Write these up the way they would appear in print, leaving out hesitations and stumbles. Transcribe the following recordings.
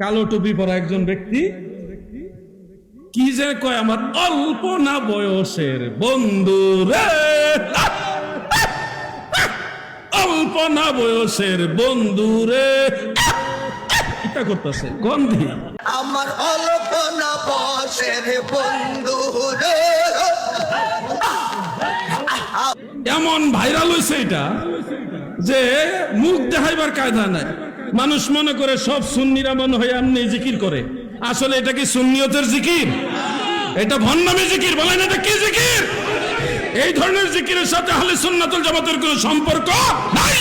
কালো টুপি পরা একজন ব্যক্তি কি যে কয়, আমার অল্প না বয়সের বন্ধু রে, অল্প না বয়সের বন্ধু রে, এটা করতেছে গন্ধি, আমার অল্প না বয়সের বন্ধু রে। এমন ভাইরাল হয়েছে এটা যে মুখ দেখাইবার কায়দা নাই। মানুষ মনে করে সব সুন্নিরা মনে হয় এমনি জিকির করে, আসলে এটা কি সুন্নিয়তের জিকির? এটা ভণ্ডামি জিকির। বলেন এটা কি জিকির? এই ধরনের জিকিরের সাথে আহলে সুন্নাতুল জামাতের কোনো সম্পর্ক নাই।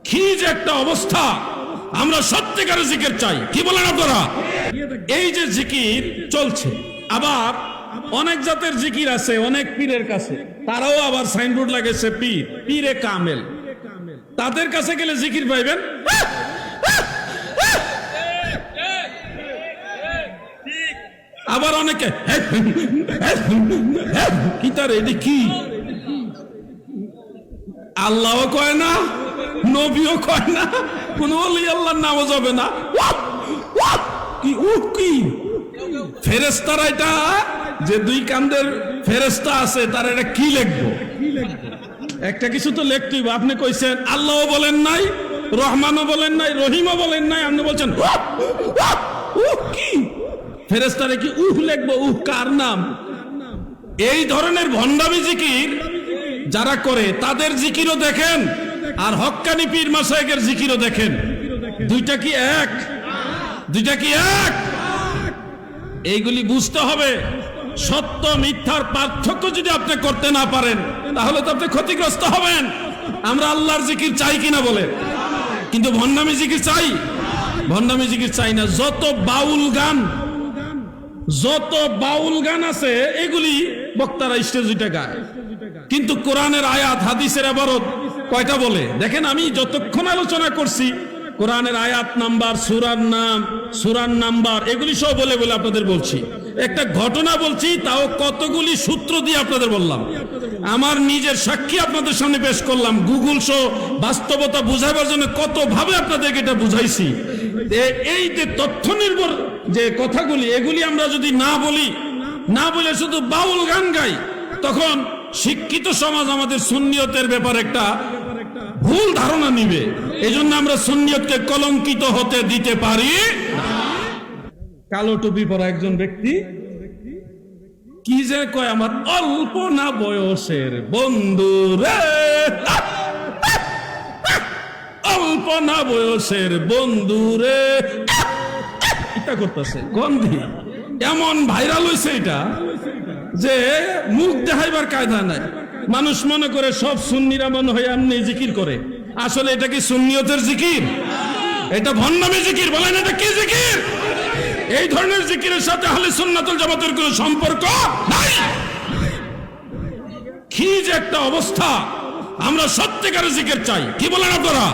কি যে একটা অবস্থা! আমরা সত্যিকারের জিকির চাই। কি বলেন আপনারা? এই যে জিকির চলছে, আবার অনেক জাতের জিকির আছে অনেক পীরের কাছে, তারাও আবার সাইনবোর্ড লাগেছে পীর, পীরে কামেল। তাদের কাছে গেলে জিকির পাইবেন আবার অনেকে কি তার এটি কি আল্লাহও কয় না, নবীও কয় না, কোন ওলি আল্লাহর নামও যাবে না। কি কি ফেরেশতারা, এটা যে দুই কান্দের ফেরেশতা আছে তার এটা কি লিখবো? একটা কিছু তো লিখতেই। আপনি কইছেন আল্লাহও বলেন নাই, রহমানও বলেন নাই, রহিমও বলেন নাই, আপনি বলছেন কি ফেরেশতারে কি লিখবো? কার নাম? এই ধরনের ভণ্ডামি জিকির যারা করে তাদের জিকিরও দেখেন, আর হক্কানি পীর মাশায়েখের জিকিরও দেখেন। দুইটা কি এক? দুইটা কি এক? এইগুলি বুঝতে হবে। সত্য মিথ্যার পার্থক্য যদি আপনি করতে না পারেন তাহলে তো আপনি ক্ষতিগ্রস্ত হবেন। আমরা আল্লাহর জিকির চাই কিনা বলে, কিন্তু ভণ্ডামি জিকির চাই? ভণ্ডামি জিকির চাই না। যত বাউল গান আছে এগুলি বক্তারা স্টেজে গায়, কিন্তু কোরআনের আয়াত হাদিসের ইবারত কয়টা বলে দেখেন। আমি যতক্ষণ আলোচনা করছি কোরআনের আয়াত নাম্বার, সূরার নাম, সূরার নাম্বার, এগুলি সব বলে বলে আপনাদের বলছি। একটা ঘটনা বলছি, তাও কতগুলি সূত্র দিয়ে আপনাদের বললাম। আমার নিজের সাক্ষী আপনাদের সামনে পেশ করলাম। গুগল সহ বাস্তবতা বুঝাবার জন্য কত ভাবে আপনাদেরকে এটা বুঝাইছি। এই যে তথ্য নির্ভর যে কথাগুলি, এগুলি আমরা যদি না বলি, না বলে শুধু বাউল গান গাই, তখন শিক্ষিত সমাজ আমাদের সুন্নিয়তের ব্যাপারে একটা ভুল ধারণা নিবে। এই জন্য আমরা সুন্নিয়তকে কলঙ্কিত হতে দিতে পারি না। কালো টুপি পরা একজন ব্যক্তি কি যে কয়, আমার অল্প না বয়সের বন্ধু রে, অল্প না বয়সের বন্ধু রে, এটা করতেছে গন্ধি। এমন ভাইরাল হয়েছে এটা যে মুখ দেখাইবার কায়দা নাই। মানুষ মনে করে সব সুন্নিরা মনে হয় এমনি জিকির করে, আসলে এটা কি সুন্নিয়তের জিকির? এটা ভণ্ডামি জিকির। বলেন এটা কি জিকির? এই ধরনের জিকিরের সাথে আহলে সুন্নাতুল জামাতের কোনো সম্পর্ক নাই। কি যে একটা অবস্থা! আমরা সত্যিকারের জিকির চাই। কি বলেন আপনারা?